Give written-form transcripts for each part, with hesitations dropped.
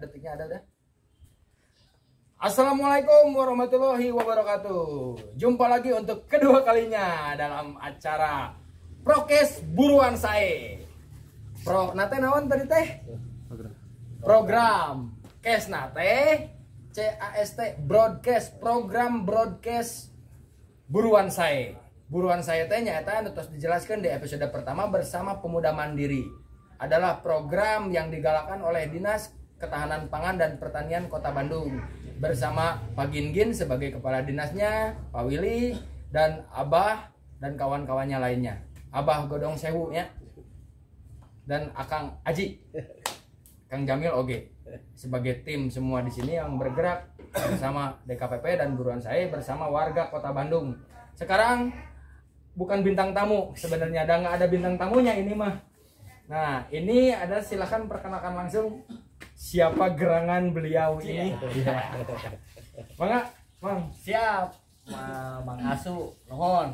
Detiknya ada udah. Assalamualaikum warahmatullahi wabarakatuh. Jumpa lagi untuk kedua kalinya dalam acara Prokes Buruan Sae. Nate naon tadi teh? Program Kes nate CAST broadcast program broadcast Buruan Sae. Buruan Sae teh nyaeta terus dijelaskan di episode pertama bersama Pemuda Mandiri. Adalah program yang digalakan oleh Dinas Ketahanan Pangan dan Pertanian Kota Bandung bersama Pak Gingin sebagai kepala dinasnya, Pak Willy dan Abah dan kawan-kawannya lainnya. Abah Godong Sewu ya. Dan Akang Aji. Kang Jamil oge sebagai tim semua di sini yang bergerak bersama DKPP dan Buruan Sae bersama warga Kota Bandung. Sekarang bukan bintang tamu sebenarnya, nggak ada bintang tamunya ini mah. Nah, ini ada, silakan perkenalkan langsung siapa gerangan beliau ini. Mangga, Mang. Siap. Mang Asu, nuhun.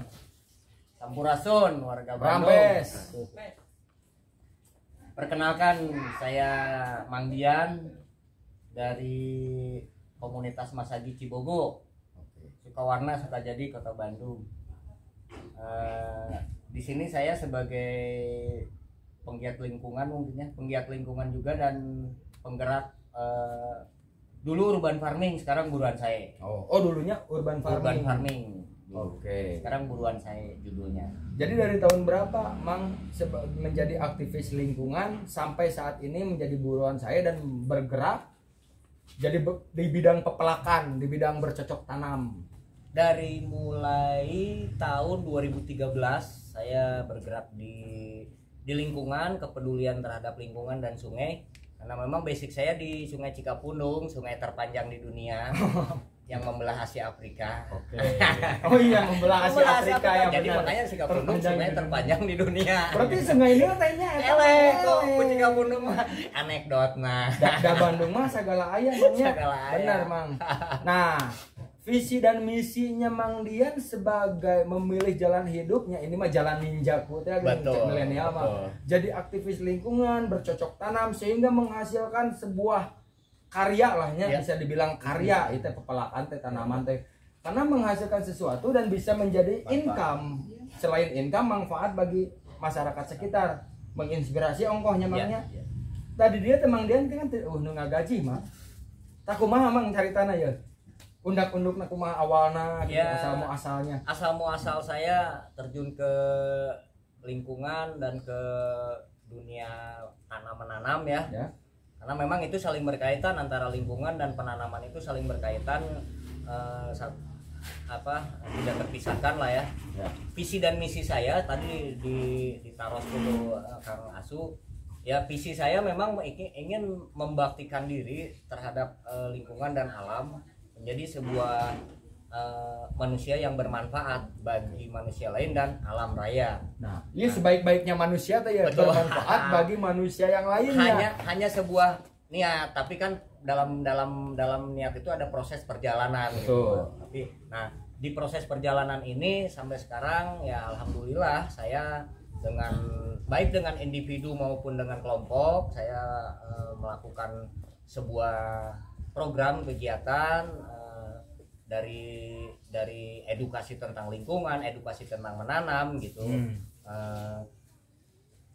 Sampurasun warga Bandung. Rambes. Perkenalkan, saya Mang Dian dari komunitas Masagi Cibogo. Sukawarna, Sukajadi, Kota Bandung. Di sini saya sebagai penggiat lingkungan, mungkinnya penggiat lingkungan juga dan penggerak dulu urban farming, sekarang Buruan Sae. Oh dulunya urban farming. Urban farming. Oke. Sekarang Buruan Sae judulnya. Jadi dari tahun berapa Mang menjadi aktivis lingkungan sampai saat ini menjadi Buruan Sae dan bergerak jadi di bidang pepelakan, di bidang bercocok tanam? Dari mulai tahun 2013 saya bergerak di lingkungan, kepedulian terhadap lingkungan dan sungai, karena memang basic saya di Sungai Cikapundung, sungai terpanjang di dunia yang membelah Asia Afrika. Oke. Oh iya, membelah Asia Afrika ya. Jadi benar. Makanya Cikapundung sungai terpanjang di dunia. Berarti sungai ini tanya elek kok Cikapundung mah anekdotna. Da Bandung mah sagala aya Mangnya. Benar Mang. Nah, visi dan misinya Mang Dian sebagai memilih jalan hidupnya, ini mah jalan ninjaku teh milenial mah. Jadi aktivis lingkungan, bercocok tanam sehingga menghasilkan sebuah karya lahnya ya. Bisa dibilang karya itu pepelakan teh, tanaman teh. Karena menghasilkan sesuatu dan bisa menjadi income. Selain income, manfaat bagi masyarakat sekitar, menginspirasi ongkohnya Mangnya. Ya. Tadi dia teh Mang Dian kan nu ngagaji mah. Tak kumaha Mang cari tanah ya. Undak-unduk kumaha awalna gitu, ya, asal-muasalnya. Asal-muasal saya terjun ke lingkungan dan ke dunia tanam-menanam ya. Karena memang itu saling berkaitan, antara lingkungan dan penanaman itu saling berkaitan, tidak terpisahkan lah ya. Visi dan misi saya tadi ditaruh dulu Kang Asu. Ya, visi saya memang ingin membaktikan diri terhadap lingkungan dan alam, menjadi sebuah manusia yang bermanfaat bagi manusia lain dan alam raya. Nah, ini sebaik-baiknya manusia tuh ya, bermanfaat bagi manusia yang lainnya. Hanya sebuah niat, tapi kan dalam niat itu ada proses perjalanan gitu. Tapi nah, di proses perjalanan ini sampai sekarang ya alhamdulillah saya baik dengan individu maupun dengan kelompok saya melakukan sebuah program kegiatan dari edukasi tentang lingkungan, edukasi tentang menanam gitu.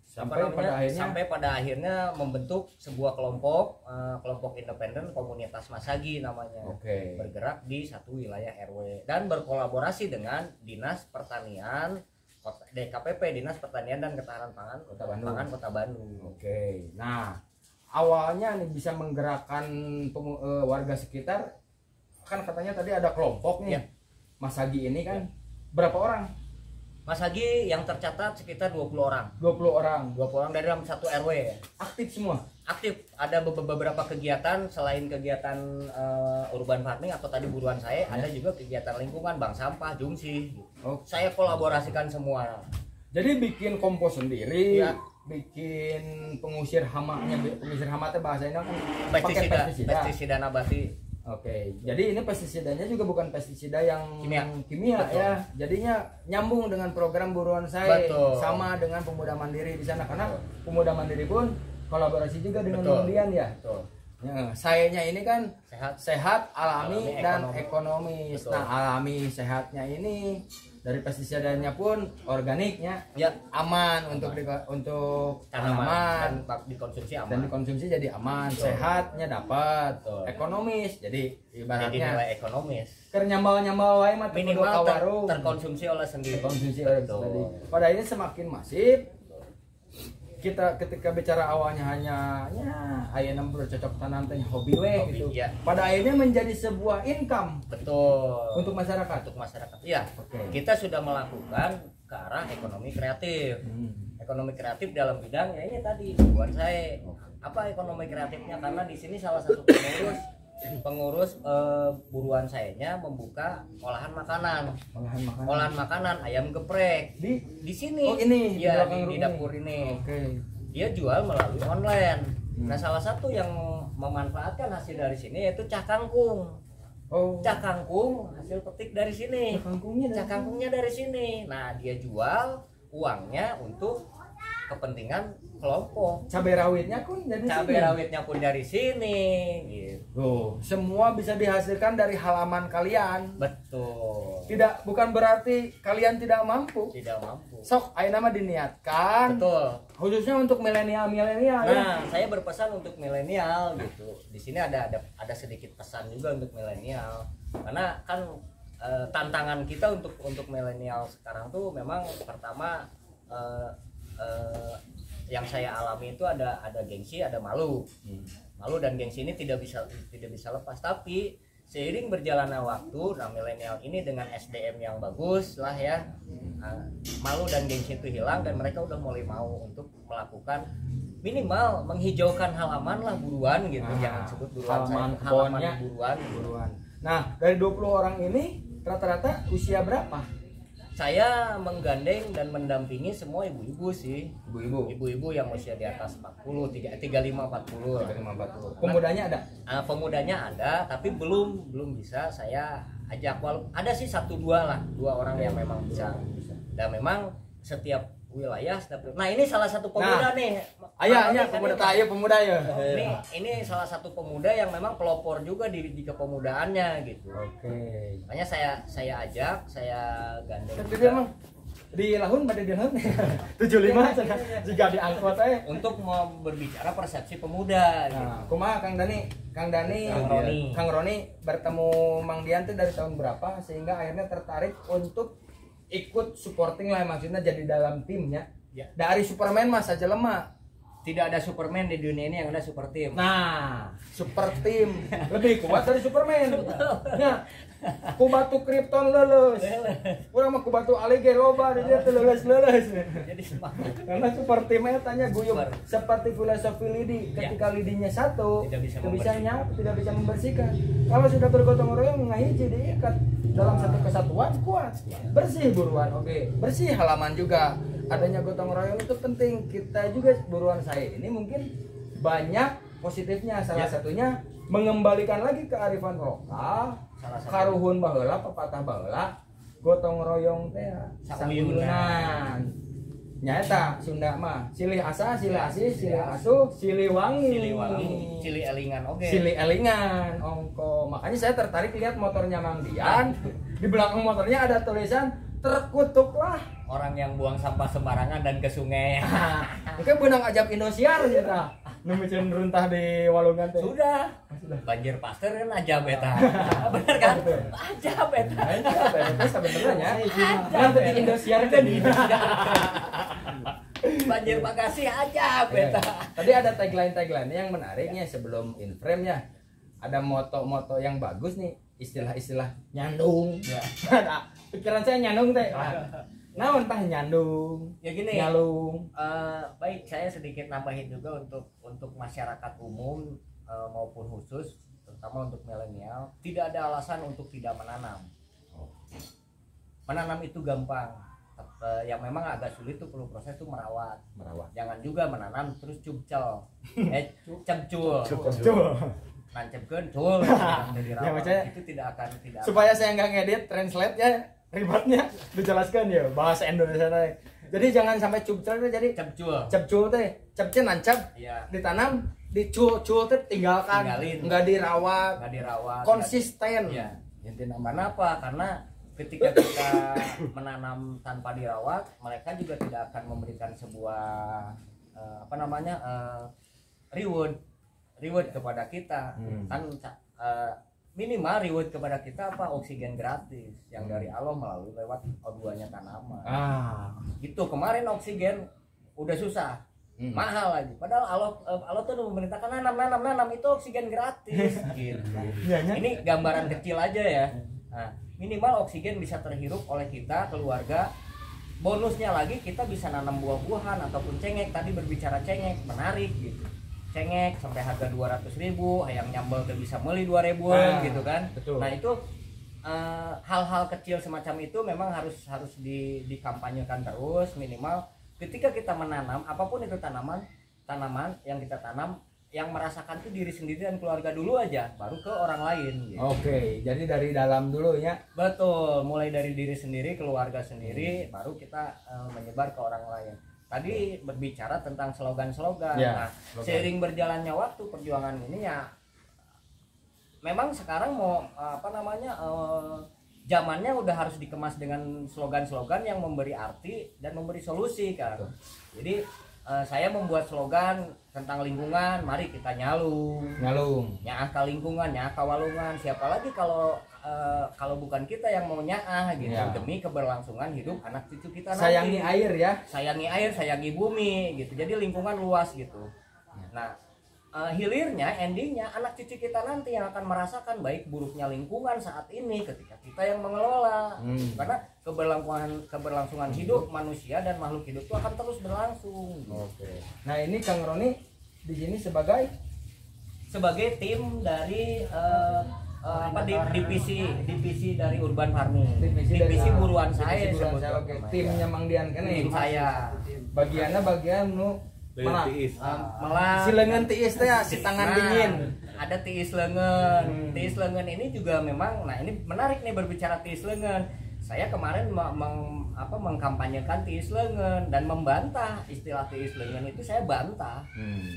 Sampai pada akhirnya membentuk sebuah kelompok independen komunitas Masagi namanya. Bergerak di satu wilayah RW dan berkolaborasi dengan Dinas Pertanian DKPP, Dinas Pertanian dan Ketahanan Pangan Kota Bandung. Nah, awalnya nih bisa menggerakkan warga sekitar, kan katanya tadi ada kelompok nih. Masagi ini kan berapa orang? Masagi yang tercatat sekitar 20 orang. 20 orang dari dalam satu RW. Aktif semua? Aktif. Ada beberapa kegiatan selain kegiatan urban farming atau tadi Buruan Sae, ada juga kegiatan lingkungan, bank sampah, jungsi. Saya kolaborasikan semua. Jadi bikin kompos sendiri, bikin pengusir hamanya, pengusir hama itu bahasanya kan pakai pestisida nabati. Jadi ini pestisidanya juga bukan pestisida yang kimia ya. Jadinya nyambung dengan program Buruan Sae, sama dengan Pemuda Mandiri di sana, karena Pemuda Mandiri pun kolaborasi juga dengan Mang Dian ya. Ya, sayanya ini kan sehat, alami dan ekonomis. Betul. Nah, alami sehatnya ini dari pestisidanya pun organiknya Ya, aman untuk tanaman dan dikonsumsi dan aman. dikonsumsi jadi aman. Betul. Sehatnya dapat, Betul. ekonomis. Jadi Jadi ibaratnya nilai ekonomis keur nyambal-nyambal wae mah teu kudu minimal ka warung. terkonsumsi oleh sendiri. Konsumsi oleh Betul. tadi. Pada ini semakin masif. Kita ketika bicara awalnya hanya ya ayeuna bercocok tanam teh hobi we Hobi, gitu. ya. Pada akhirnya menjadi sebuah income Betul. untuk masyarakat. Untuk masyarakat. Iya. Oke. Kita sudah melakukan ke arah ekonomi kreatif. Ekonomi kreatif dalam bidang ya ini tadi buat saya. Apa ekonomi kreatifnya? Karena di sini salah satu pengurus buruan sayanya membuka olahan makanan. Olahan makanan ayam geprek di sini. Oh, ini di ya belakang di ini. dapur ini. Oke. Dia jual melalui online. Nah, salah satu yang memanfaatkan hasil dari sini yaitu cah kangkung. Oh. Cah kangkung hasil petik dari sini. Cah Kangkungnya dari sini. Nah, dia jual uangnya untuk kepentingan kelompok. Cabai rawitnya pun dari Cabai sini. rawitnya pun dari sini gitu. Tuh, semua bisa dihasilkan dari halaman kalian. Betul. Bukan berarti kalian tidak mampu. Tidak mampu. Sok ayeuna mah diniatkan. Betul. Khususnya untuk milenial-milenial ya. Nah, saya berpesan untuk milenial gitu. Di sini ada sedikit pesan juga untuk milenial. Karena kan tantangan kita untuk milenial sekarang tuh memang pertama yang saya alami itu ada gengsi, ada malu. Malu dan gengsi ini tidak bisa lepas. Tapi seiring berjalannya waktu, nah milenial ini dengan SDM yang bagus lah ya, malu dan gengsi itu hilang dan mereka udah mulai mau untuk melakukan minimal menghijaukan halaman lah buruan gitu. Jangan sebut buruan, halaman buruan. Nah, dari 20 orang ini rata-rata usia berapa? Saya menggandeng dan mendampingi semua ibu-ibu sih. Ibu-ibu. Ibu-ibu yang usia di atas 40, 35 40. 40. Pemudanya ada? Pemudanya ada, tapi belum bisa saya ajak. Ada sih 1-2 lah, 2 orang yang memang bisa. Dan memang setiap wilayah nah ini salah satu pemuda nih. Pemuda ya. Ini salah satu pemuda yang memang pelopor juga di kepemudaannya gitu. Oke. Makanya saya ajak, saya gandeng. Tapi emang di lahun pada di lahun 75 jika diangkut untuk mau berbicara persepsi pemuda gitu. Nah, kumaha Kang Dani Kang Roni bertemu Mang Dian tuh dari tahun berapa sehingga akhirnya tertarik untuk ikut supporting lah, maksudnya jadi dalam timnya ya. Dari Superman mas saja lemah. Tidak ada Superman di dunia ini, yang ada super team. Nah, super team lebih kuat dari Superman. Ya, ku batu Krypton lulus. Urang mah ku batu Alligator loba dia teh lulus. Jadi semangat. Karena super team tanya guyup seperti filosofi lidi, ketika lidinya satu tidak bisa membersihkan. Kalau sudah bergotong royong ngahiji diikat dalam satu kesatuan kuat. Bersih buruan, oke. Bersih halaman juga. Adanya gotong royong itu penting. Kita juga buruan saya ini mungkin banyak positifnya. Salah satunya mengembalikan lagi kearifan lokal. Karuhun baheula, pepatah baheula, gotong royong teh sauyunan. Nyata Sunda mah silih asa, silih asih, silih asuh, silih wangi. Silih elingan oke. Silih elingan ongko. Makanya saya tertarik lihat motornya Mang Dian. Di belakang motornya ada tulisan terkutuklah orang yang buang sampah sembarangan dan ke sungai. Mungkin benang ajab Indosiar kita. Numicin runtah di Walungan teh. Sudah. Banjir pasteur kan ajab eta. Bener kan? Ajab eta. Itu sebenarnya nanti di Indosiar kan. Banjir Bekasi ajab eta. Tadi ada tagline yang menariknya sebelum in frame-nya. Ada moto-moto yang bagus nih, istilah-istilah nyandung. Ya. Pikiran saya nyandung teh. Naon tah nyandung? Ya gini. Nyalung. Baik, saya sedikit nambahin juga untuk masyarakat umum maupun khusus, terutama untuk milenial, tidak ada alasan untuk tidak menanam. Menanam itu gampang. Yang memang agak sulit tuh perlu proses tuh merawat. Jangan juga menanam terus cubcel. Cemcul. Nancapkeun cul. Ya maksudnya itu tidak akan supaya saya nggak ngedit translate ya ribetnya dijelaskan ya bahasa Indonesia teh. Jadi jangan sampai cubcel jadi cemcul. Cebcul teh, cepcen nancap. Iya. Ditanam dicul-cul teh tinggalkan, Tinggalin. nggak dirawat, konsisten. Ya, intinya apa? Karena ketika kita menanam tanpa dirawat, mereka juga tidak akan memberikan sebuah reward kepada kita. Kan minimal reward kepada kita apa? Oksigen gratis yang dari Allah melalui lewat O2-nya tanaman. Gitu. Kemarin oksigen udah susah. Mahal lagi. Padahal Allah tuh memerintahkan nanam itu oksigen gratis gitu. Ini gambaran kecil aja ya. Nah, minimal oksigen bisa terhirup oleh kita, keluarga. Bonusnya lagi kita bisa nanam buah-buahan ataupun cengek. Tadi berbicara cengek, menarik gitu. Cengek sampai harga 200.000, yang nyambel tuh bisa beli 2.000-an gitu kan. Betul. Nah, itu hal-hal kecil semacam itu memang harus dikampanyekan terus. Minimal ketika kita menanam apapun itu tanaman yang kita tanam, yang merasakan tuh diri sendiri dan keluarga dulu aja, baru ke orang lain gitu. Oke, jadi dari dalam dulu ya. Betul, mulai dari diri sendiri, keluarga sendiri, baru kita menyebar ke orang lain. Tadi berbicara tentang slogan-slogan. Ya, nah, seiring berjalannya waktu perjuangan ini ya, memang sekarang mau zamannya udah harus dikemas dengan slogan-slogan yang memberi arti dan memberi solusi kan. Jadi saya membuat slogan tentang lingkungan, mari kita nyalung, nyaah ke lingkungan, nyaah ke walungan. Siapa lagi kalau bukan kita yang mau nyaah gitu, demi keberlangsungan hidup anak cucu kita nanti. Sayangi air ya. Sayangi air, sayangi bumi gitu. Jadi lingkungan luas gitu. Nah, hilirnya, endingnya anak cucu kita nanti yang akan merasakan baik buruknya lingkungan saat ini ketika kita yang mengelola. Karena keberlangsungan hidup manusia dan makhluk hidup itu akan terus berlangsung. Oke. Nah, ini Kang Roni di sini sebagai tim dari divisi dari urban farming. Divisi buruan saya sebetulnya. Oke, timnya Mang Dian kan Tim saya. Bagiannya bagian nu tiis. Si lengan tiis teh si tangan dingin. Ada tiis lengan. Tiis lengan ini juga memang, nah ini menarik nih berbicara tiis lengan. Saya kemarin mengkampanyekan tiis lengan dan membantah istilah tiis lengan itu. Saya bantah.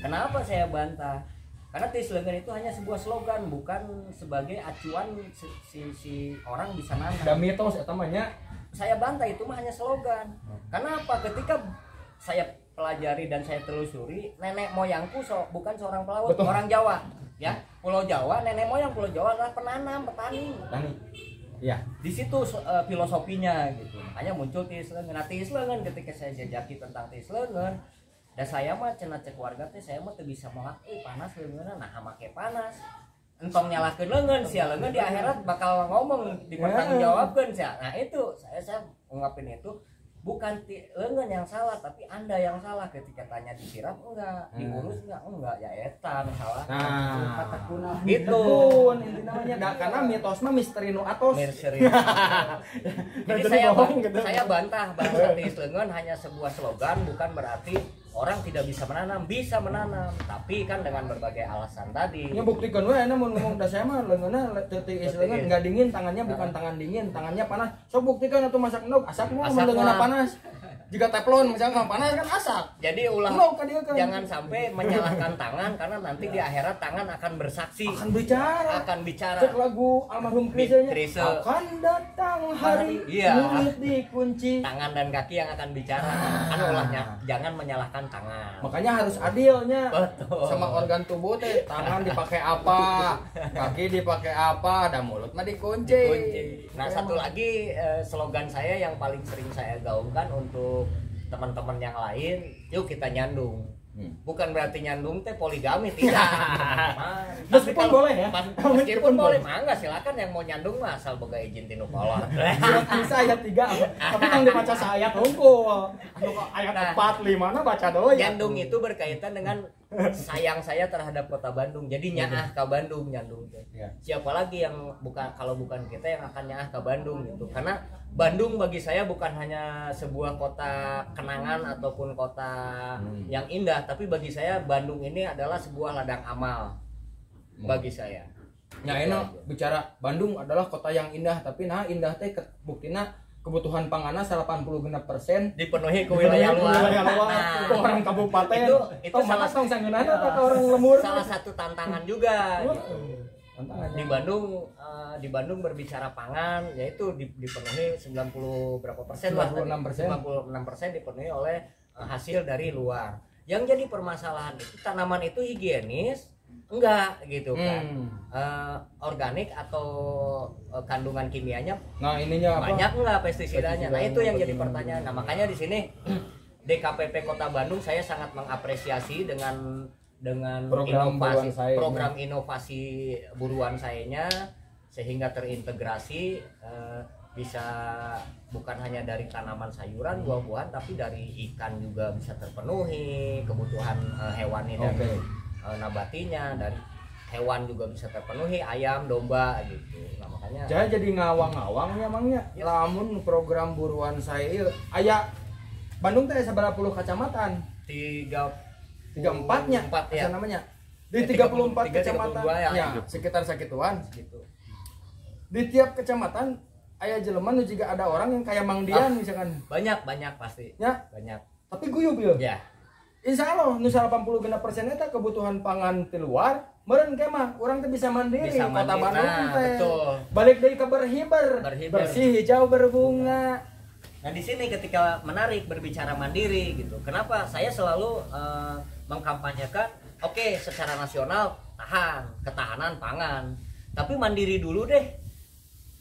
Kenapa saya bantah? Karena tiis lengan itu hanya sebuah slogan, bukan sebagai acuan si orang bisa nanam. Da mitos eta mah nya. Saya bantah itu mah hanya slogan. Karena apa? Ketika saya pelajari dan saya telusuri, nenek moyangku bukan seorang pelaut. Betul. Orang Jawa ya, Pulau Jawa, nenek moyang Pulau Jawa adalah penanam, petani. Ya. Di situ filosofinya gitu. Makanya muncul tiis lengan. Nah, tiis lengan ketika saya jajaki tentang tiis lengan, dan saya mah cenah cek warga teh, saya mah teu bisa melak panas leungeunna, nah make panas. Entong nyalahkeun leungeun, sia leungeun di akhirat bakal ngomong dipertanggungjawabkeun sia. Nah, itu saya ungkapin itu. Bukan lengan yang salah, tapi Anda yang salah ketika tanya disiram enggak, diurus enggak, ya eta salah. Nah, gitu. Inti namanya karena mitos mah misteri nu atos. Jadi saya bantah bahwa tiis lengan hanya sebuah slogan, bukan berarti orang tidak bisa menanam, tapi kan dengan berbagai alasan tadi. Ya buktikan we mun ngomong da saya mah leungeunna tiis lengan enggak dingin, tangannya bukan tangan dingin, tangannya panas. Sok buktikan atuh masak endog, asap mah leungeunna panas. Jika teflon misalnya panas kan asap. Jadi jangan sampai menyalahkan tangan, karena nanti di akhirat tangan akan bersaksi, akan bicara. Cek lagu almarhum Krisenya. Akan datang hari mulut dikunci. Tangan dan kaki yang akan bicara. Jangan menyalahkan tangan. Makanya harus adilnya. Betul. Sama organ tubuh teh, tangan dipakai apa, kaki dipakai apa, dan mulut mah dikunci. Nah, satu lagi slogan saya yang paling sering saya gaungkan untuk teman-teman yang lain, yuk kita nyandung. Bukan berarti nyandung teh poligami, tidak. Meskipun boleh ya. Meskipun boleh, mangga silakan yang mau nyandung mah asal boga izin tinu kolot. Bisa ayat 3, tapi yang dibaca ayat unggul. Ayat 4, 5 baca doang. Nyandung itu berkaitan dengan sayang saya terhadap kota Bandung. Jadi nyaah ke Bandung nyandung teh. Siapa lagi yang kalau bukan kita yang akan nyaah ke Bandung gitu. Karena Bandung bagi saya bukan hanya sebuah kota kenangan ataupun kota yang indah, tapi bagi saya Bandung ini adalah sebuah ladang amal bagi saya. Ya, ini bicara Bandung adalah kota yang indah, tapi nah indah teh buktina kebutuhan panganan 80% dipenuhi ke wilayah luar. Ke orang kabupaten. Itu salah satu orang lemur. Salah satu tantangan juga gitu. Di Bandung berbicara pangan yaitu dipenuhi 90 berapa persen lah, 56% dipenuhi oleh hasil dari luar. Yang jadi permasalahan itu tanaman itu higienis enggak gitu kan. Organik atau kandungan kimianya banyak enggak pestisidanya. Nah itu yang jadi pertanyaan. Nah makanya di sini DKPP Kota Bandung saya sangat mengapresiasi dengan program inovasi buruan sayanya, sehingga terintegrasi bisa bukan hanya dari tanaman sayuran buah-buahan tapi dari ikan juga bisa terpenuhi, kebutuhan hewani dan nabatinya, dari hewan juga bisa terpenuhi, ayam, domba gitu. Nah makanya jadi ngawang-ngawang ya mangnya lamun program buruan saya aya Bandung teh sabaraha puluh kecamatan? 34-nya ya namanya. Di 34 kecamatan ya, sekitar sakituan gitu. Di tiap kecamatan aya jelema nu juga ada orang yang kayak Mang Dian misalkan. Banyak pasti. Ya, banyak. Tapi guyub ya. Ya. Insyaallah nu 80% eta kebutuhan pangan di luar, meureun ge mah urang teh bisa mandiri. Kota Bandung teh. Balik deui ke berhiber. Bersih, hijau, berbunga. Nah di sini ketika menarik berbicara mandiri gitu. Kenapa saya selalu mengkampanyekan oke, secara nasional ketahanan pangan, tapi mandiri dulu deh.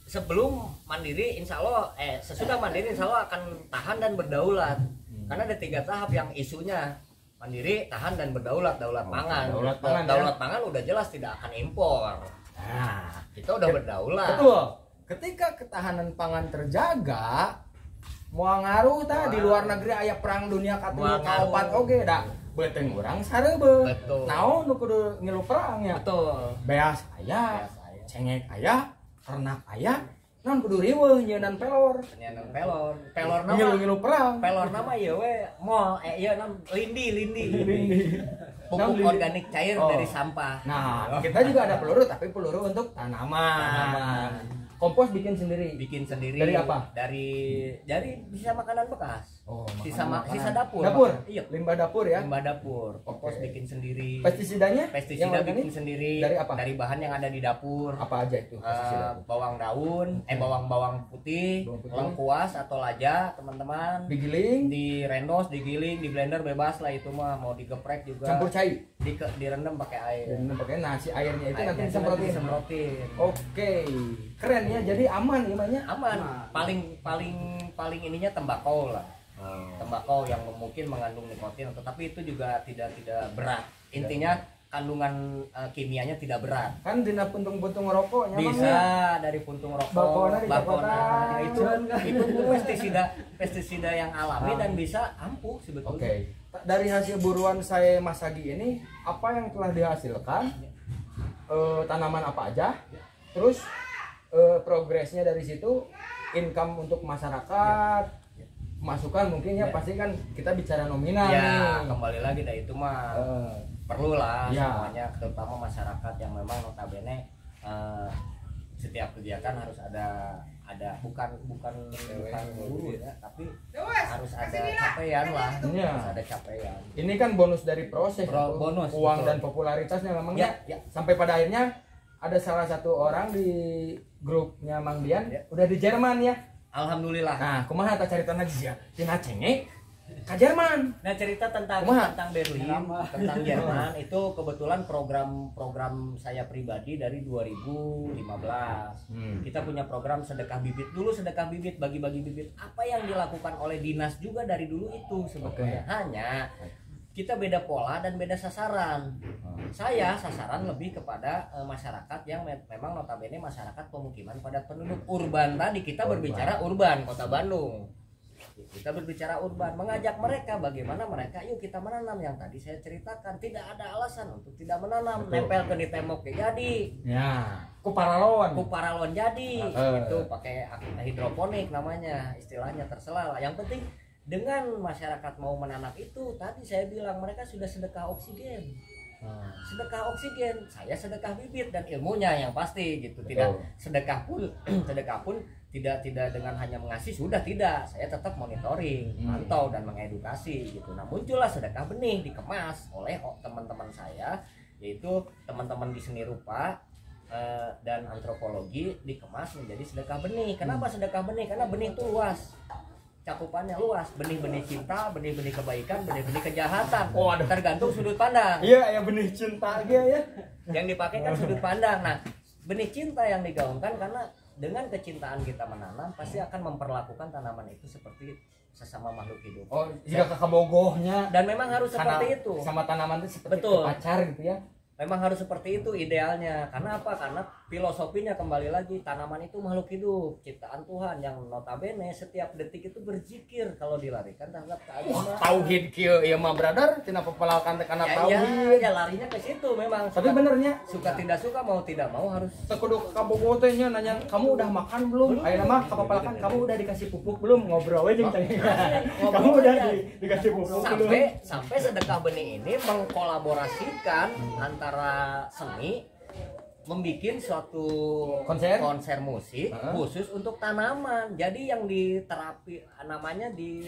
Sebelum mandiri insya Allah sesudah mandiri insya Allah akan tahan dan berdaulat. Karena ada 3 tahap yang isunya: mandiri, tahan dan berdaulat. Daulat pangan udah jelas tidak akan impor. Nah kita udah berdaulat. Betul. Ketika ketahanan pangan terjaga, mau ngaruh di luar negeri aya perang dunia ka-4 oge da beuteung urang sareubeut. Naon nu kudu ngilu perang ya? Betul. Beas aya, cengek aya, ternak aya, naon kudu riweuh nyeunan pelor. Nyeunan pelor. Pelor nama ngilu perang. Pelor nama ieu we mol ieu nam lindi. Pupuk organik cair dari sampah. Nah, kita juga ada peluru tapi peluru untuk tanaman. Kompos bikin sendiri. Dari apa? Dari sisa makanan bekas. Sisa dapur. Iya. Limbah dapur ya. Limbah dapur. Kompos bikin sendiri. Pestisida bikin sendiri. Dari apa? Dari bahan yang ada di dapur. Apa aja itu? Bawang daun, bawang putih, lengkuas atau laja, teman-teman. Digiling, direndos, digiling, di blender bebas lah itu mah, mau digeprek juga. Campur cair. Direndam pakai air. Si airnya itu nanti disemprotin. Oke. Keren ya, jadi aman gimana? Aman. Paling ininya tembakau lah. Tembakau yang mungkin mengandung nikotin, tetapi itu juga tidak berat. Intinya kandungan kimianya tidak berat. Kan dina puntung-puntung rokoknya bisa dari puntung rokok, bakona itu pestisida yang alami dan bisa ampuh sebetulnya. Oke. Dari hasil buruan saya Mas Sagi ini, apa yang telah dihasilkan? Tanaman apa aja? Terus progresnya dari situ, income untuk masyarakat, masukan mungkin ya pasti kan kita bicara nominal. Ya kembali lagi dah itu mah perlu lah semuanya, terutama masyarakat yang memang notabene setiap kegiatan harus ada bukan guru ya, tapi harus ada capaian lah. Harus ada capaian. Ini kan bonus dari proses, bonus uang betul. Dan popularitasnya memangnya sampai pada akhirnya ada salah satu orang di grupnya Mang Dian udah di Jerman ya. Alhamdulillah. Nah, kumaha eta carita ya? Tina cengek ke Jerman. Nah, cerita tentang Berlin, tentang Jerman itu kebetulan program saya pribadi dari 2015. Kita punya program sedekah bibit. Dulu sedekah bibit, bagi-bagi bibit. Apa yang dilakukan oleh dinas juga dari dulu itu sebetulnya. Hanya kita beda pola dan beda sasaran. Saya sasaran lebih kepada masyarakat yang memang notabene masyarakat pemukiman padat penduduk urban. Tadi kita berbicara urban Kota Bandung. Kita berbicara urban, mengajak mereka bagaimana mereka yuk kita menanam yang tadi saya ceritakan. Tidak ada alasan untuk tidak menanam. Nempel ke di tembok jadi. Ya, ku paralon jadi. Itu pakai hidroponik namanya, istilahnya terserah. Yang penting dengan masyarakat mau menanam itu, tadi saya bilang mereka sudah sedekah oksigen. Sedekah oksigen, saya sedekah bibit dan ilmunya yang pasti gitu. Tidak sedekah pun tidak dengan hanya mengasih sudah tidak. Saya tetap monitoring, mantau dan mengedukasi gitu. Nah, muncullah sedekah benih dikemas oleh teman-teman saya, yaitu teman-teman di seni rupa dan antropologi, dikemas menjadi sedekah benih. Kenapa sedekah benih? Karena benih itu luas. Cakupannya luas, benih-benih cinta, benih-benih kebaikan, benih-benih kejahatan. Tergantung sudut pandang. Iya, ya benih cinta dia ya. Yang dipakai kan sudut pandang. Nah, benih cinta yang digaungkan karena dengan kecintaan kita menanam pasti akan memperlakukan tanaman itu seperti sesama makhluk hidup. Oh, jika kekabogohnya dan memang harus seperti itu. Sama tanaman itu seperti pacar gitu ya. Memang harus seperti itu idealnya. Karena apa? Karena filosofinya kembali lagi, tanaman itu makhluk hidup, ciptaan Tuhan yang notabene setiap detik itu berzikir kalau dilarikan terhadap keagamaan. Tauhid kieu ieu mah brother, tina pepelakan teh kana tauhid. Ya larinya ke situ memang. Tapi benernya suka tidak suka mau tidak mau harus. Kudu kabogo teh nya nanya, "Kamu udah makan belum?" Ayeuna mah kapepelakan, "Kamu udah dikasih pupuk belum?" Ngobrol we jeung tanya. Kamu udah dikasih pupuk belum? Sampai sedekah benih ini mengkolaborasikan antara seni membikin suatu konser musik khusus untuk tanaman. Jadi yang diterapi namanya di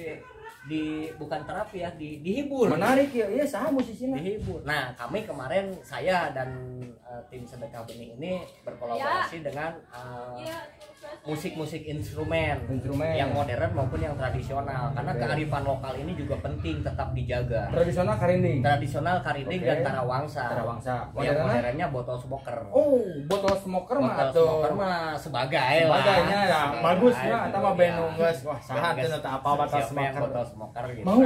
bukan terapi ya, dihibur. Menarik ya, iya saha musisinya. Dihibur. Nah, kami kemarin saya dan tim sedekah benih ini berkolaborasi dengan musik-musik instrumen yang modern maupun yang tradisional, karena kearifan lokal ini juga penting tetap dijaga. Tradisional karinding dan tarawangsa. Yang modernnya botol smoker. Oh, botol smoker mah sebagai sebagainya ya bagus ya, eta mah benu geus. Wah, saha teh apa botol smoker gitu. Mau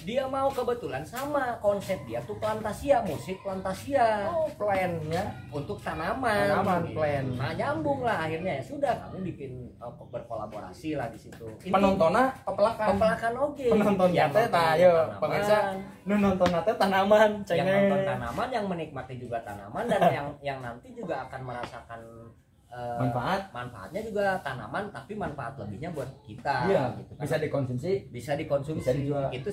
dia mau kebetulan sama konsep dia tuh plantasia, musik plantasia. Oh, plan-nya untuk tanaman plan. Nah, nyambung lah akhirnya, ya sudah kami bikin berkolaborasi lah di situ. Penontonnya pepelakan oge. Penonton teh tah ayo pemirsa nu nonton teh tanaman, yang nonton tanaman, yang menikmati juga tanaman dan yang nanti juga akan merasakan manfaatnya juga tanaman, tapi manfaat lebihnya buat kita. Iya, gitu. Bisa dikonsumsi. Itu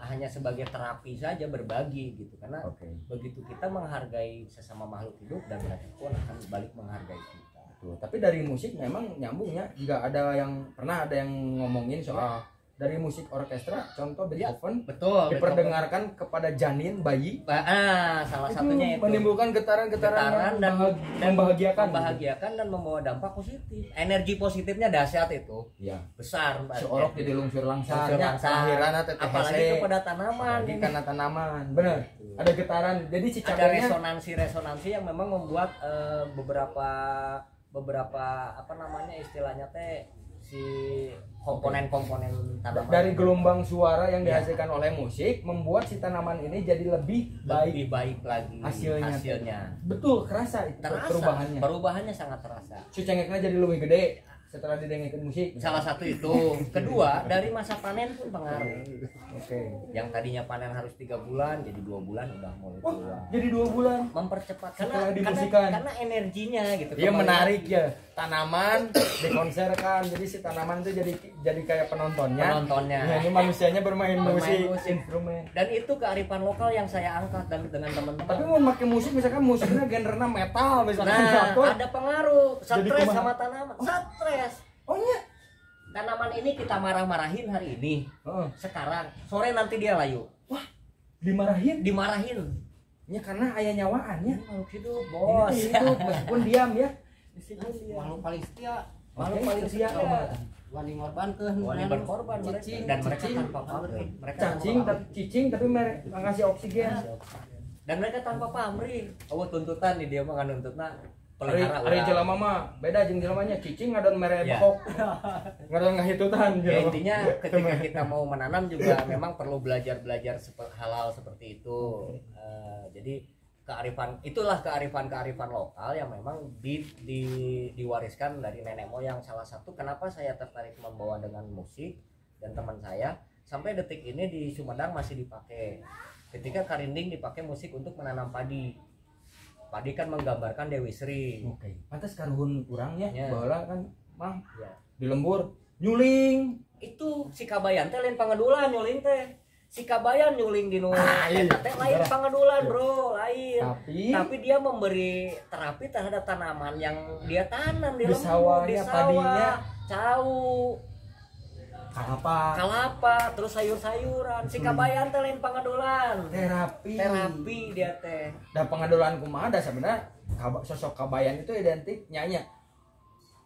hanya sebagai terapi saja, berbagi gitu. Karena begitu kita menghargai sesama makhluk hidup, dan mereka pun akan balik menghargai kita. Tapi dari musik memang nyambungnya. Juga pernah ada yang ngomongin soal dari musik orkestra, contoh Beethoven, diperdengarkan kepada janin bayi. Salah satunya itu menimbulkan getaran-getaran dan membahagiakan dan membawa dampak positif. Energi positifnya dahsyat itu. Ya. Besar. Seorok jadi lungsur langsarnya. Akhirana teh apalagi kepada tanaman. Karena tanaman. Benar. Ada getaran. Jadi ada resonansi yang memang membuat beberapa apa namanya istilahnya teh si komponen-komponen tanaman dari gelombang suara yang dihasilkan oleh musik membuat si tanaman ini jadi lebih baik lagi hasilnya. Betul, kerasa itu perubahannya sangat terasa. Cucengeknya jadi lebih gede setelah didengarkan musik. Salah satu itu. Kedua, dari masa panen pun pengaruh. Yang tadinya panen harus 3 bulan jadi 2 bulan udah mulai keluar. Jadi 2 bulan mempercepat karena energinya gitu. Iya, menarik ya. Tanaman dikonserkan, jadi si tanaman itu jadi kayak penontonnya. Nah, ini manusianya bermain musik instrumen. Dan itu kearifan lokal yang saya angkat dengan teman-teman. Tapi mau pakai musik, misalkan musiknya genrenya metal misalkan. Nah, ada pengaruh stres sama tanaman. Stres. Oh iya. Tanaman ini kita marah-marahin hari ini. Sekarang sore nanti dia layu. Wah, dimarahin. Ya karena aya nyawaannya. Makhluk hidup, bos. Hidup meskipun diam ya. Makhluk paling setia. Wani berkorban dan mereka tanpa pamrih. Cicing tapi mereka ngasih oksigen. Dan mereka tanpa pamrih. Tuntutan nih dia mah nuntutna. Ari jelema mah beda jeung jelemanya. Cicing ngadon mere bokok. Ngadon ngahitutan ya, intinya ketika kita mau menanam juga memang perlu belajar hal-hal seperti itu. Jadi kearifan lokal yang memang diwariskan dari nenek moyang. Salah satu kenapa saya tertarik membawa dengan musik dan teman saya sampai detik ini di Sumedang masih dipakai. Ketika karinding dipakai musik untuk menanam padi. Padi kan menggambarkan Dewi Sri. Pantes karuhun urang ya. Baheula kan mah di lembur nyuling. Itu si kabayan teh lain pangadulan nyuling teh. si kabayan nyuling di nu iya. teh lain pangadulan bro, lain. Tapi dia memberi terapi terhadap tanaman yang dia tanam di sawahnya, padinya, cau, kalapa, terus sayur-sayuran. Si kabayan teh lain pangadulan. Terapi dia teh. Dan pangadulan kumaha da sebenarnya sosok kabayan itu identik nyanya.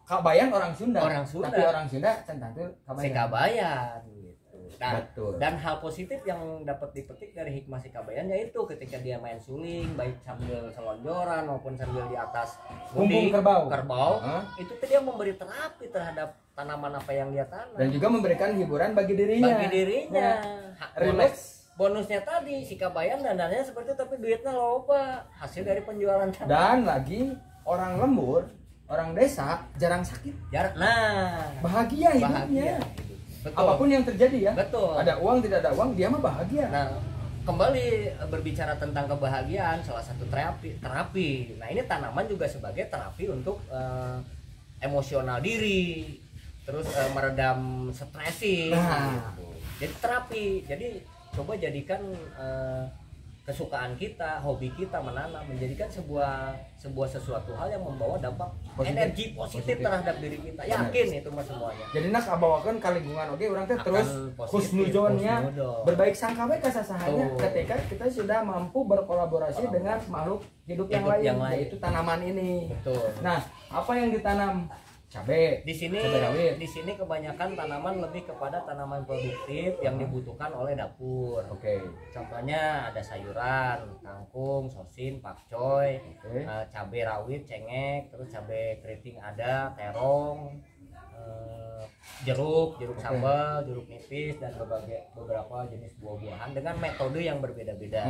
Kabayan orang Sunda. Tapi orang Sunda centang si kabayan gitu. Betul. Dan hal positif yang dapat dipetik dari hikmah si kabayan yaitu ketika dia main suling baik sambil selonjoran maupun sambil di atas bumbung kerbau, itu dia memberi terapi terhadap tanaman apa yang dia tanam dan juga memberikan hiburan bagi dirinya. Relax. Bonusnya tadi si kabayan dandannya seperti itu tapi duitnya loba hasil dari penjualan tanaman. Dan lagi orang lembur, orang desa jarang sakit. Bahagia hidupnya. Betul. Apapun yang terjadi ya. Betul. Ada uang tidak ada uang dia mah bahagia. Nah, kembali berbicara tentang kebahagiaan, salah satu terapi. Nah, ini tanaman juga sebagai terapi untuk emosional diri, terus meredam stressing. Gitu. Jadi terapi. Jadi coba jadikan kesukaan kita, hobi kita menanam menjadikan sebuah sesuatu hal yang membawa dampak energi positif terhadap diri kita. Yakin itu mah semuanya. Jadi nak abawakeun ka lingkungan oge urang teh terus husnuzonnya berbaik sangka we ka sasahannya ketika kita sudah mampu berkolaborasi dengan makhluk hidup yang lain yaitu tanaman ini. Betul. Nah, apa yang ditanam? Cabai. Di sini kebanyakan tanaman lebih kepada tanaman produktif yang dibutuhkan oleh dapur. Oke. Contohnya ada sayuran, kangkung, sosin, pakcoy, cabai rawit, cengek, terus cabai keriting ada, terong, jeruk sambal, jeruk nipis dan beberapa jenis buah-buahan dengan metode yang berbeda-beda.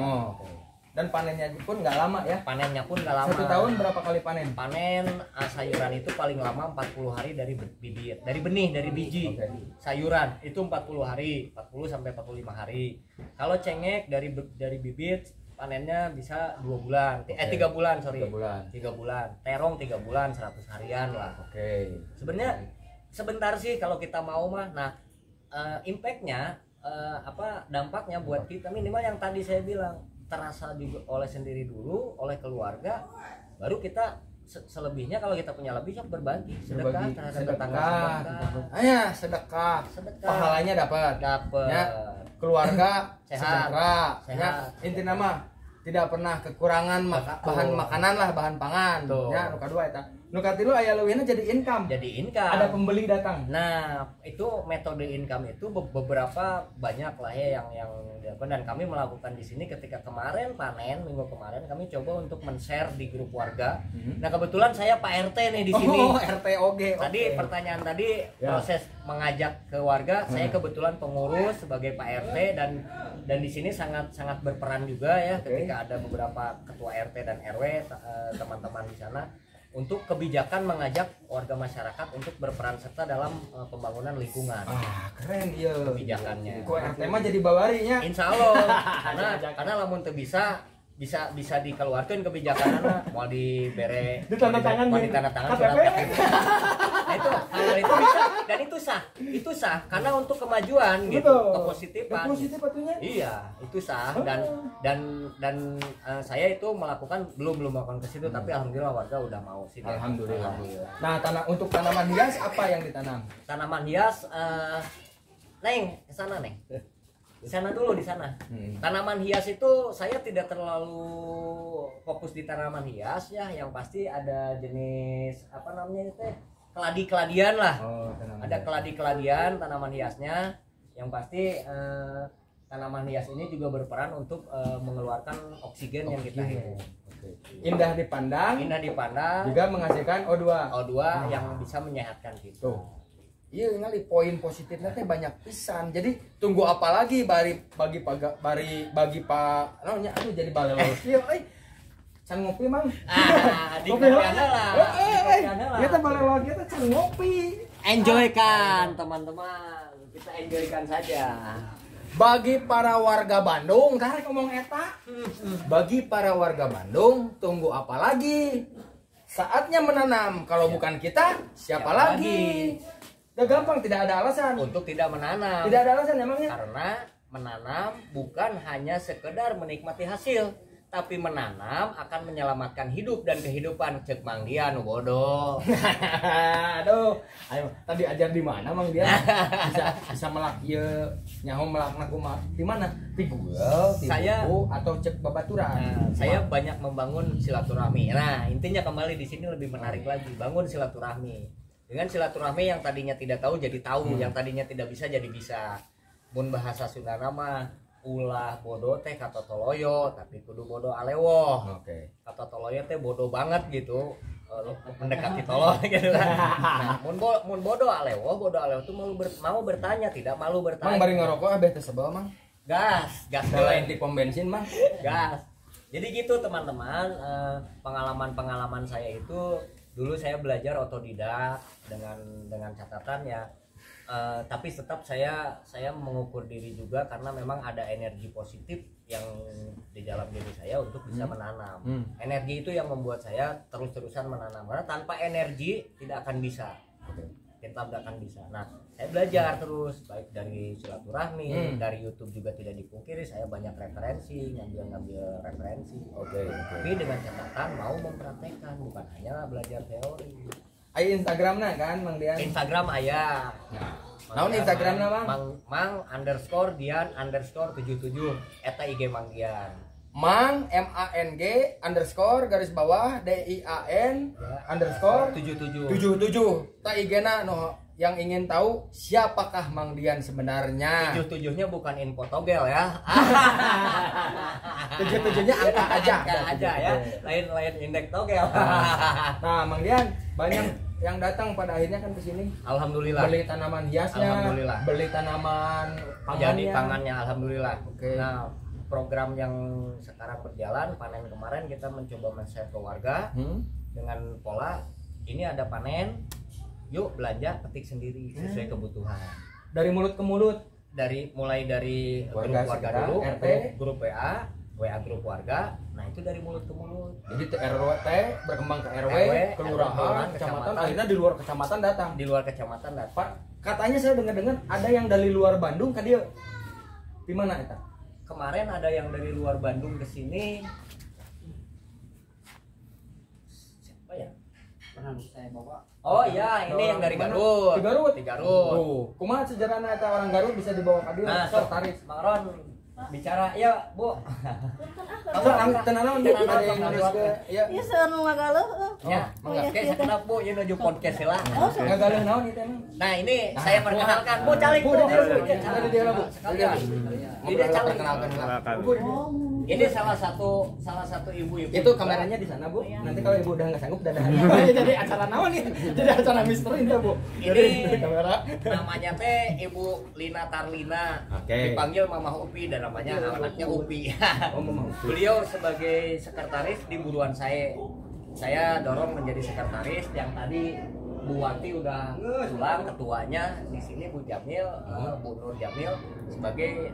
Dan panennya pun nggak lama ya? Panennya pun nggak lama. 1 tahun berapa kali panen? Panen sayuran itu paling lama 40 hari dari bibit, dari benih, dari biji. Sayuran itu 40 hari, 40 sampai 45 hari. Kalau cengek dari bibit panennya bisa 2 bulan. 3 bulan, sorry. 3 bulan. Terong 3 bulan, 100 harian lah. Sebenarnya sebentar sih kalau kita mau mah. Nah, impactnya dampaknya buat kita minimal yang tadi saya bilang terasa oleh sendiri dulu, oleh keluarga, baru kita selebihnya kalau kita punya lebih berbagi, sedekah terhadap tetangga sebelah. Sedekah. Pahalanya dapat. Ya, keluarga sejahtera. Ya, inti nama tidak pernah kekurangan bahan makanan lah, bahan pangan. Ya, nu kadua eta. Nu katilu aya leuwihna jadi income. Ada pembeli datang. Nah, itu metode income itu beberapa banyak lah ya yang dilakukan dan kami melakukan di sini ketika kemarin panen minggu kemarin kami coba untuk men-share di grup warga. Nah, kebetulan saya Pak RT nih di sini. RT oge. Tadi pertanyaan tadi proses mengajak ke warga, saya kebetulan pengurus sebagai Pak RT dan di sini sangat berperan juga ya ketika ada beberapa ketua RT dan RW teman-teman di sana untuk kebijakan mengajak warga masyarakat untuk berperan serta dalam pembangunan lingkungan. Keren ya kebijakannya. Ku RT mah jadi bawarinya. Insya Allah. karena lamun teu bisa dikeluarkan kebijakanana mau dibere ditandatangan surat KTP. Nah, itu hal itu bisa dan itu sah karena untuk kemajuan gitu, kepositifan. Iya, itu sah dan saya itu belum melakukan ke situ tapi alhamdulillah warga udah mau sih. Alhamdulillah. Nah, untuk tanaman hias apa yang ditanam? Tanaman hias Neng, ke sana Neng. Di sana dulu di sana. Tanaman hias itu saya tidak terlalu fokus di tanaman hias ya, yang pasti ada jenis apa namanya itu keladi-keladian lah. Ada keladi-keladian tanaman hiasnya, yang pasti tanaman hias ini juga berperan untuk mengeluarkan oksigen yang kita hirup. Indah dipandang, juga menghasilkan O2 yang bisa menyehatkan kita. Iya, ngali poin positifnya teh banyak pisan. Jadi tunggu apa lagi bagi Pak namanya jadi balelos. Iya, can ngopi mang. Di kopi lah. Kita balelos kita can ngopi. Enjoykan teman-teman. Kita enjoykan saja. Bagi para warga Bandung, tarik ngomong eta. Bagi para warga Bandung, tunggu apa lagi? Saatnya menanam. Kalau bukan kita, siapa lagi? Udah gampang, tidak ada alasan untuk tidak menanam. Tidak ada alasan emangnya? Karena menanam bukan hanya sekedar menikmati hasil, tapi menanam akan menyelamatkan hidup dan kehidupan. Cek Mang Dian bodoh. Aduh, ayo tadi ajar di mana Mang Dian? Bisa melak ieu nyaho melakna kumaha? Di mana? Di Google, di Saya- buku atau cek babaturan. Saya banyak membangun silaturahmi. Nah, intinya kembali di sini lebih menarik lagi, bangun silaturahmi. Dengan silaturahmi yang tadinya tidak tahu jadi tahu, yang tadinya tidak bisa jadi bisa. Mun bahasa Sunda nama ulah bodoh teh kata toloyo, tapi kudu bodoh alewo. Oke. Kata toloyo teh bodoh banget gitu. Mendekati tolol gitu kan. Nah, mun bodoh alewo tuh mau bertanya, tidak malu Mang bertanya. bari ngerokok abeh teh sebel Mang. Gas Selain di pom bensin Mang. gas. Jadi gitu teman-teman, pengalaman saya itu dulu saya belajar otodidak dengan catatan ya. Tapi tetap saya mengukur diri juga karena memang ada energi positif yang di dalam diri saya untuk bisa menanam. Energi itu yang membuat saya terus-terusan menanam. Karena tanpa energi tidak akan bisa. Kita tidak akan bisa. Nah, saya belajar terus baik dari silaturahmi, dari YouTube juga tidak dipungkiri saya banyak referensi, ngambil referensi. Tapi dengan catatan mau mempraktekkan, bukan hanya belajar teori. Ayo Instagramna kan Mang Dian. Instagram aya. Naon Instagramna Mang? Mang_Dian_77 eta IG Mang Dian. Mang MANG underscore garis bawah DIAN underscore 77. Ta IG-na no yang ingin tahu siapakah Mang Dian sebenarnya. 77-nya bukan info togel ya. 77-nya angka aja. Aja ya. Lain indeks togel. Nah, Mang Dian banyak yang datang pada akhirnya kan ke sini. Alhamdulillah. Beli tanaman hiasnya, Alhamdulillah. beli tanaman Jadi pangannya. pangannya alhamdulillah. Oke. Nah, program yang sekarang berjalan panen kemarin kita mencoba men-share ke warga dengan pola ini ada panen, yuk belanja petik sendiri sesuai kebutuhan. Dari mulut ke mulut. Mulai dari Warga grup warga sekitar, dulu, RT. grup WA grup warga. Nah, itu dari mulut ke mulut. Jadi RT berkembang ke RW, RW, kelurahan, kecamatan, akhirnya di luar kecamatan datang. Di luar kecamatan dapat. Pak, katanya saya dengar-dengar ada yang dari luar Bandung kan dia. Di mana eta? Kemarin ada yang dari luar Bandung ke sini. Siapa ya? Pernah saya bawa. Oh iya, ini yang dari Garut. Di Garut. Di Garut. Tuh, kumaha sejarahna eta orang Garut bisa dibawa ke dia? Nah, tertarik. Mang Ron bicara, ya Bu. Tenan ada yang nulis ke ya. Iya seueur nu ngagaleuh. Ya, mangga ke sakedap Bu, ieu nuju podcast heula. Ngagaleuh naon ieu teh? Nah, ini saya perkenalkan Bu Calik Bu. Ada dia lah Bu. Sekalian. Ini Calik. Perkenalkan. Ini salah satu ibu-ibu. Itu kameranya di sana Bu. Nanti kalau ibu udah nggak sanggup dadah. Jadi acara naon nih? Jadi acara misteri itu Bu. Ini kamera. namanya teh Ibu Lina Tarlina. Oke. Dipanggil Mama Upi dan namanya anaknya Upi. Oh, Mama. Beliau sebagai sekretaris di buruan saya dorong menjadi sekretaris. Yang tadi Bu Wati udah pulang, ketuanya di sini Bu Jamil, Bu Nur Jamil sebagai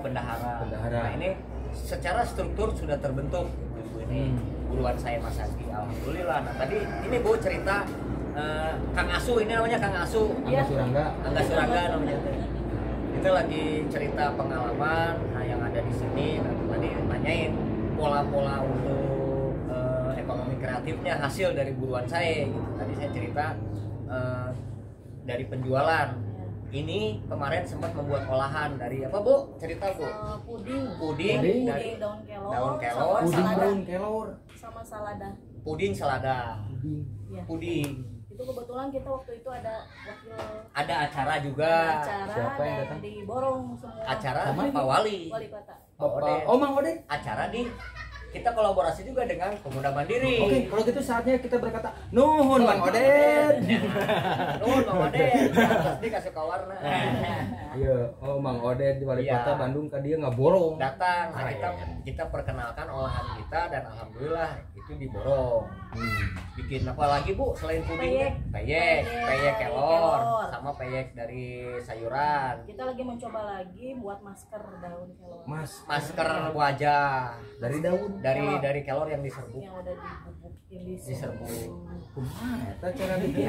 bendahara. Nah, ini secara struktur sudah terbentuk ibu ini buruan saya Mas Adi. Alhamdulillah. Nah, tadi ini Bu cerita Kang Asu, ini namanya Kang Asu. Angga Surangga. Angga Surangga namanya. Itu lagi cerita pengalaman yang ada di sini. Nah, tadi nanyain pola-pola untuk ekonomi kreatifnya hasil dari buruan saya gitu. Tadi saya cerita dari penjualan. Ini kemarin sempat membuat olahan dari apa Bu? Cerita Bu. Puding dari daun kelor. daun kelor. Sama Puding salada. daun kelor. Sama salada. Puding selada. Ya. Puding. Itu kebetulan kita waktu itu ada wakil Ada acara juga. acara Siapa yang dan datang? diborong semua. Acara Sama Pak Wali. Wali kota. Bapak, oh Mang Ode. Acara di kita kolaborasi juga dengan Pemuda Mandiri. Oke, kalau gitu saatnya kita berkata nuhun Mang Ode. Nuhun Mang Oden. Terus dikasih ke warna. Iya, oh Mang Ode di wali Iya. kota Bandung kan dia nggak borong. Datang, Keren. kita perkenalkan olahan kita dan alhamdulillah itu diborong. bikin apa lagi Bu selain puding? Peyek kelor sama peyek dari sayuran. Kita lagi mencoba lagi buat masker daun kelor. Masker wajah dari daun. dari kelor yang diserbuk. Yang udah dibubuk, yang Diserbuk. Kumaha eta cara bikin?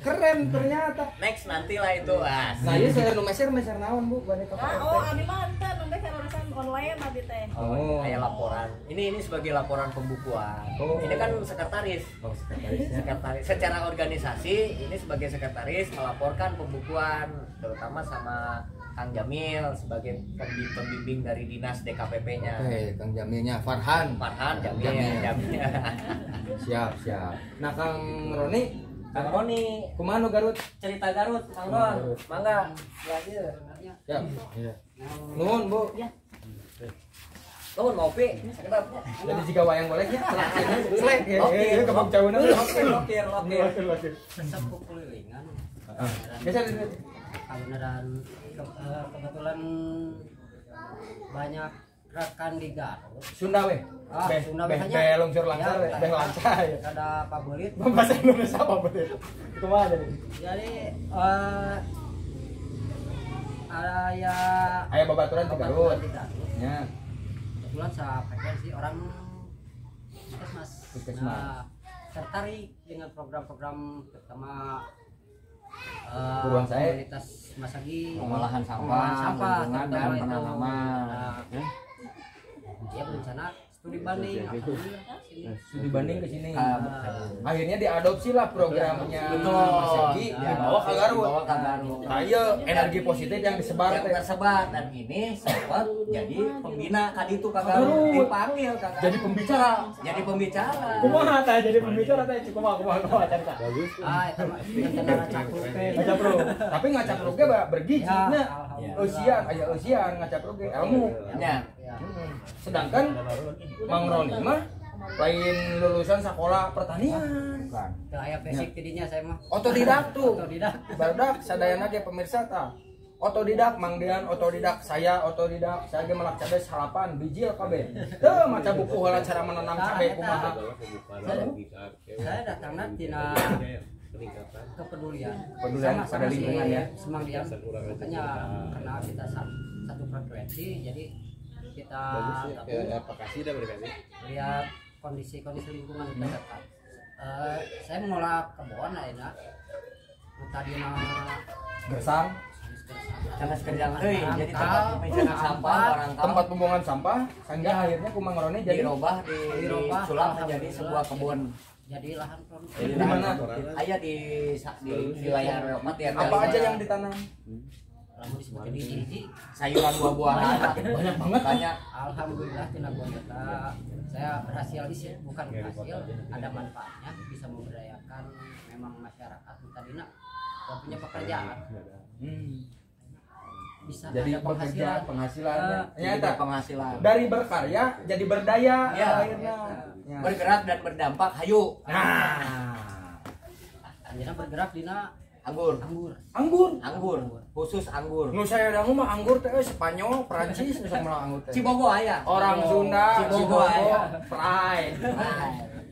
Keren ternyata. Next nantilah itu. Nah, ieu saya nu meser naon Bu? Bade ka Nah, oh, abi mah teh nembe urusan online abi teh. Oh, kayak laporan. Ini sebagai laporan pembukuan. Oh. Ini kan sekretaris. Oh, sekretarisnya. Sekretaris secara organisasi ini sebagai sekretaris melaporkan pembukuan terutama sama Kang Jamil sebagai pembimbing dari dinas DKPP-nya. Oke, Kang Jamilnya Farhan. Jamil. Siap. Nah, Kang Roni, Kang Roni, kumaha nu Garut? cerita Garut, Kang Ron. Mangga. Ya, ieu. Ya. Iya. Nuhun, Bu. Ya. Nuhun ngopi. Sekedap. Jadi jika wayang goleknya selek ya. Oke, kebab jauhna. Oke. Sepupu kelilingan. Biasa Dan kebetulan banyak rekan di Garut. Sunda we. Sunda Beh hanya longsor lancar, ya, beh lancar. ada pabelit. Bahasa Indonesia apa betul? Kumaha jadi? Jadi ada ya Aya babaturan di Garut. di Garut. Ya. Kebetulan saya pengen sih orang puskesmas. Nah, tertarik dengan program-program terutama Buruan saya. komunitas Masagi, Pengolahan sampah, lingkungan, dan terutama itu. penanaman. Nah, dia berencana studi banding. Alhamdulillah sini. Studi banding ke sini. Ah, Akhirnya diadopsi lah programnya Betul. Mas Egi dibawa ke Garut. Dibawa ke Garut. Nah, iya energi positif yang disebar yang teh. tersebar dan ini sempat jadi pembina kaditu Kak Garut Garut. dipanggil Kak Garut. Jadi pembicara. Jadi pembicara. Kumaha teh jadi pembicara teh kumaha cerita. Itu mah tentara cakup Ngacapruk. Tapi ngacapruk ge bergizi Ya, nya. alhamdulillah. Eusian aya eusian ngacapruk ge ilmu. Ya. Sedangkan Mang Roni mah lain lulusan sekolah pertanian. Teu aya basic tidinya saya mah. Otodidak tuh. Otodidak. Barudak sadayana ge pemirsa tah. Otodidak Mang Dean otodidak, saya otodidak. Saya ge melak cabe salapan bijil kabeh. Teu maca buku heula cara menanam cabe kumaha. Saya datangna tina kepedulian Kepedulian pada lingkungan ya. Semanggian makanya karena kita satu frekuensi jadi kita lihat kondisi lingkungan kita dekat. Saya mengolah kebun ayeuna tadi Gersang, Karena sekedar jadi tempat pembuangan sampah, barangkali tempat pembuangan sampah sehingga akhirnya ku Mang Roni jadi dirubah Dirubah, disulap menjadi alhamdulillah. sebuah kebun. jadi lahan produksi. Jadi Di mana? Aya di wilayah Reopat ya. apa aja yang ditanam? Lamun disebutkan hiji-hiji, sayuran buah-buahan Banyak banget. banyak. alhamdulillah tina kita saya berhasil di sini, bukan berhasil, ada manfaatnya, bisa memberdayakan memang masyarakat tadina yang punya pekerjaan. Bisa Jadi ada bekerja penghasilannya. Jadi Nyata berpenghasilan. dari berkarya jadi berdaya Ya. akhirnya. Ya. Bergerak dan berdampak hayu. Nah, Anjeunna bergerak dina Anggur. anggur. anggur. Khusus anggur. Nu saya dangu mah anggur teh Spanyol, Prancis nu sama anggur teh. Cibogo aya. Orang Sunda, Cibogo aya. Pride.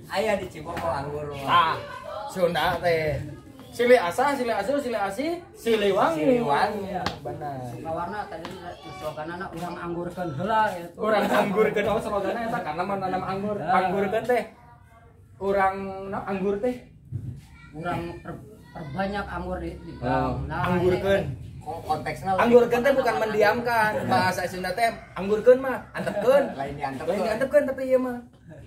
Aya di Cibogo anggur. Ah, Sunda teh. Sili asa, sili asu, sili asi, sili wangi. Siliwangi. Benar. Kawarna tadi sloganana urang anggurkeun heula eta. Urang anggurkeun oh sloganna eta karena menanam anggur. Anggurkeun teh. Urang anggur teh. Urang perbanyak anggur di Oh, Nah, anggurkeun. Konteksnya Anggurkeun teh bukan mendiamkan. Bahasa Sunda teh anggurkeun mah antepkeun. lain diantep Lain diantepkeun tapi ieu mah.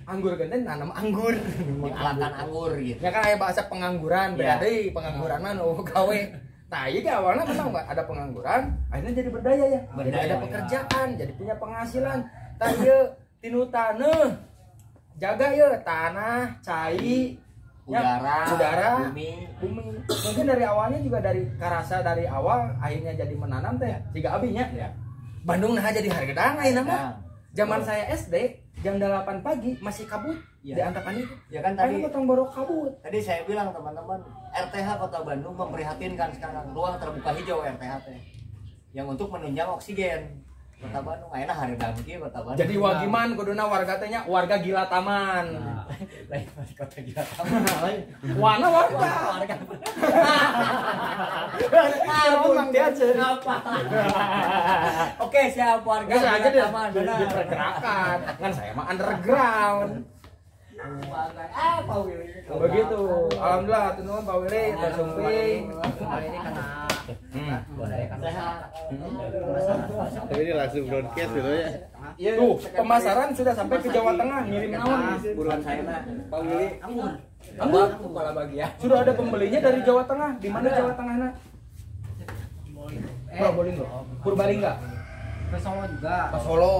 Anggurkeun teh nanam anggur. dialakan anggur gitu. Ya kan aya bahasa pengangguran, beda Ya. deui pengangguran mah nu gawe. Nah, ieu ge awalna memang ada pengangguran, akhirnya jadi berdaya ya. Jadi Berdaya, ada ya. pekerjaan, jadi punya penghasilan. Tah ieu tinu taneuh. Jaga ieu tanah, cai, udara, bumi. Mungkin dari awalnya juga dari karasa dari awal akhirnya jadi menanam teh. Siga abi nya. Ya. Bandung nah jadi hargedang ayeuna mah. Nah, Zaman saya SD jam 8 pagi masih kabut Ya. di Antapani itu. ya kan tadi Ayeuna potong borok kabut. tadi saya bilang teman-teman RTH Kota Bandung memprihatinkan sekarang ruang terbuka hijau RTH teh yang untuk menunjang oksigen Kota Bandung ayeuna hareudang kieu Kota Bandung. Jadi wagiman kuduna warga teh nya warga gila taman. Lain kota gila taman. Wana warga. Emang dia Apa? Oke, siap warga Bisa aja gila deh taman. Benar. di pergerakan. Kan saya mah underground. Pak Willy. Begitu. Alhamdulillah tuh nuhun Pak Willy, Teh Sumping. Kali ini karena memberdayakan masyarakat. Tapi ini langsung broadcast gitu ya. Tuh, pemasaran sudah sampai ke Jawa Tengah, ngirim naon. Buruan saya na Pak Willy. Anggur. Kepala bagian. Sudah ada pembelinya dari Jawa Tengah. Di mana Jawa Tengahna? Probolinggo. Purbalingga. Ke Solo juga. Ke Solo.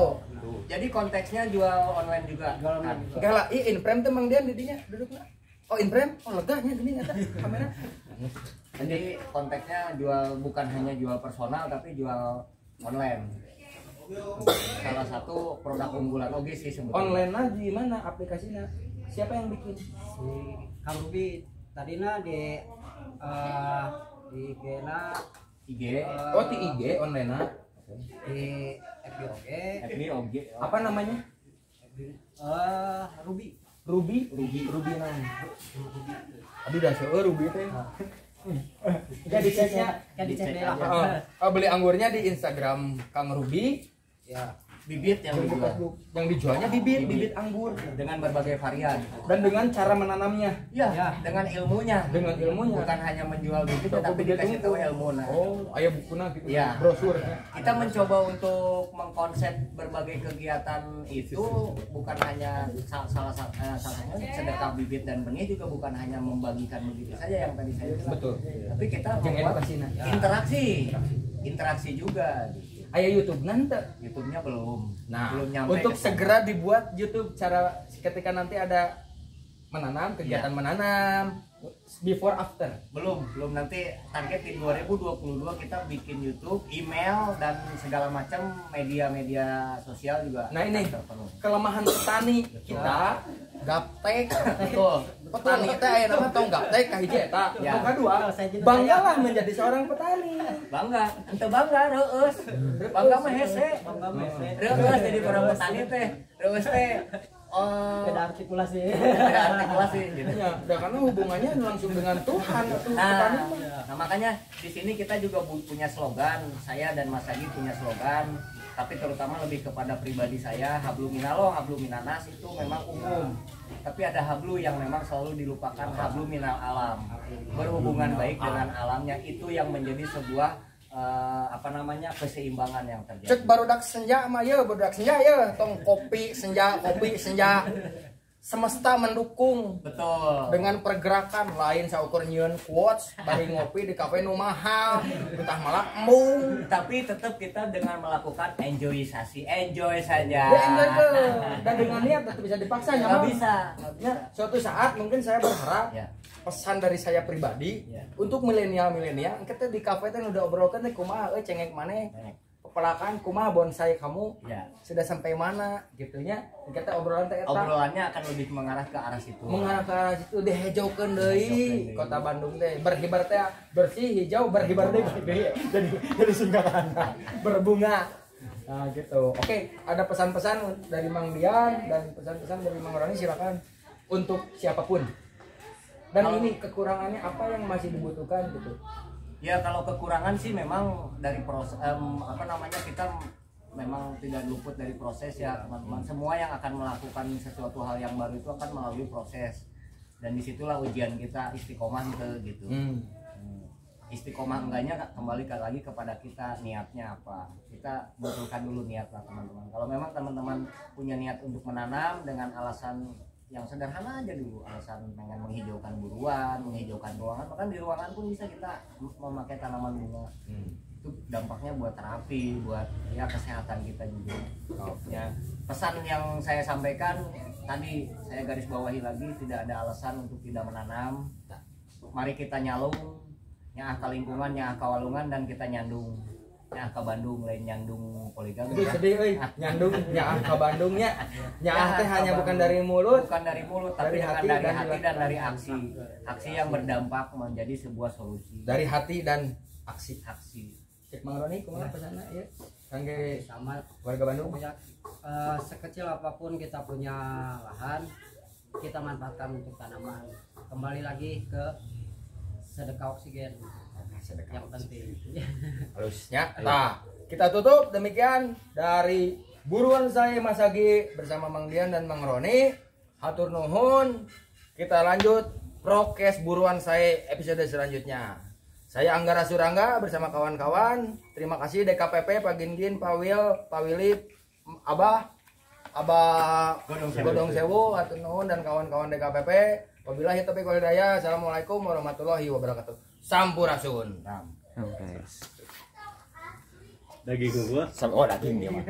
Jadi konteksnya jual online juga. Jual online juga. Enggak lah, in frame teh Mang Dian didinya dudukna. Oh, in frame? Oh, leganya gini eta kamera. Jadi konteksnya jual bukan hanya jual personal tapi jual online. Salah satu produk unggulan oge sih sebetulnya. Online-na di mana aplikasinya? Siapa yang bikin? Si Kang Ruby tadina di IG-na IG, Oh, di IG online-na. di FB oke. FB oge. Apa namanya? Ruby. Ruby naon? Aduh dah seueur Ruby teh. Jadi ceknya Kayak dicek deh lah. beli anggurnya di Instagram Kang Ruby. Ya. Bibit yang Yang di dijual Facebook. Yang dijualnya bibit anggur dengan berbagai varian. dan dengan cara menanamnya. Ya, dengan ilmunya. Dengan ilmunya. Bukan hanya menjual bibit Toko tapi bibit dikasih tahu ilmu. Nah. Oh, aya bukuna gitu. Ya. Brosur. Kita mencoba untuk mengkonsep berbagai kegiatan itu bukan hanya salah satunya sedekah bibit dan benih juga bukan hanya membagikan begitu saja yang tadi saya bilang. Betul. Tapi kita Jeung membuat edukasina. interaksi juga. Gitu. Aya YouTube nanti. YouTube-nya belum. Nah, belum nyampe untuk ke sana. segera dibuat YouTube cara ketika nanti ada menanam, kegiatan menanam, before after. belum nanti target di 2022 kita bikin YouTube, email dan segala macam media sosial juga. Nah, ini akan terpenuhi. kelemahan petani kita gaptek. Betul. Petani teh aya nama tong gaptek ka hiji eta. Ya. Yang kedua, banggalah menjadi seorang petani. Bangga, ente bangga reueus. Bangga mah hese. Bangga mese. Reueus jadi orang petani teh. Reueus teh Beda artikulasi. ada artikulasi gitu. Ya, dan karena hubungannya langsung dengan Tuhan atau petani mah. Nah, makanya di sini kita juga punya slogan. Saya dan Mas Agi punya slogan, tapi terutama lebih kepada pribadi saya, hablu minallah, hablu minanas itu memang umum. Tapi ada hablu yang memang selalu dilupakan, hablu minal alam. Berhubungan baik dengan alamnya itu yang menjadi sebuah keseimbangan yang terjadi. Cek barudak senja mah ye, barudak senja ye, tong kopi senja. Semesta mendukung Betul. dengan pergerakan lain saukur nyieun quotes bari ngopi di kafe nu mahal, entah malah embung. Tapi tetap kita dengan melakukan enjoy saja. Ya enggak ke. Dan dengan niat tetap bisa dipaksa Nggak nyaman. bisa. Ya, suatu saat mungkin saya berharap Ya. pesan dari saya pribadi Ya. untuk milenial kita di kafe teh udah obrolkan teh kumaha cengek maneh kepelakan kumaha bonsai kamu Ya. sudah sampai mana gitunya kita obrolan teh eta Obrolannya akan lebih mengarah ke arah situ. mengarah ke arah situ dihijaukeun deui kota Bandung teh berhibar teh bersih hijau berhibar deui jadi singkatan berbunga. Nah gitu. Oke, ada pesan-pesan dari Mang Dian dan pesan-pesan dari Mang Roni, silakan untuk siapapun. Dan ini kekurangannya apa yang masih dibutuhkan gitu. Ya kalau kekurangan sih memang dari proses kita memang tidak luput dari proses ya teman-teman. Semua yang akan melakukan sesuatu hal yang baru itu akan melalui proses. Dan disitulah ujian kita istiqomah gitu. Istiqomah enggaknya kembali lagi kepada kita niatnya apa. Kita betulkan dulu niat lah teman-teman. Kalau memang teman-teman punya niat untuk menanam dengan alasan yang sederhana aja dulu, alasan pengen menghijaukan buruan, menghijaukan ruangan, bahkan di ruangan pun bisa kita memakai tanaman bunga. Itu dampaknya buat terapi, buat ya kesehatan kita juga. Ya, pesan yang saya sampaikan tadi saya garis bawahi lagi, tidak ada alasan untuk tidak menanam. Mari kita nyalung, nyaah ke lingkungan, nyaah ke walungan, dan kita nyandung. Nyaah ke Bandung lain nyandung poligami. Itu sedih euy, nyandung nyaah ke Bandungnya. Nyaah teh hanya bukan dari mulut, bukan dari mulut, tapi dari dari hati hati dan dari aksi. Aksi yang berdampak menjadi sebuah solusi. dari hati dan aksi. Aksi. Cek Mang Roni kumaha pesanna ya? kangge sama warga Bandung. pokoknya sekecil apapun kita punya lahan, kita manfaatkan untuk tanaman. Kembali lagi ke sedekah oksigen yang penting. Halusnya. Nah, kita tutup demikian dari buruan saya Mas Agi bersama Mang Dian dan Mang Roni. Hatur nuhun. Kita lanjut prokes buruan saya episode selanjutnya. Saya Anggara Surangga bersama kawan-kawan. Terima kasih DKPP, Pak Gingin, Pak Willy, Abah Godong Sewu, hatur nuhun dan kawan-kawan DKPP. Wabillahi taufiq wal hidayah. Assalamualaikum warahmatullahi wabarakatuh. Sampurasun. Daging gua. Oh, daging dia mah.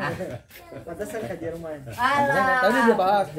Pantesan ke Jerman. Tadi dia bahas.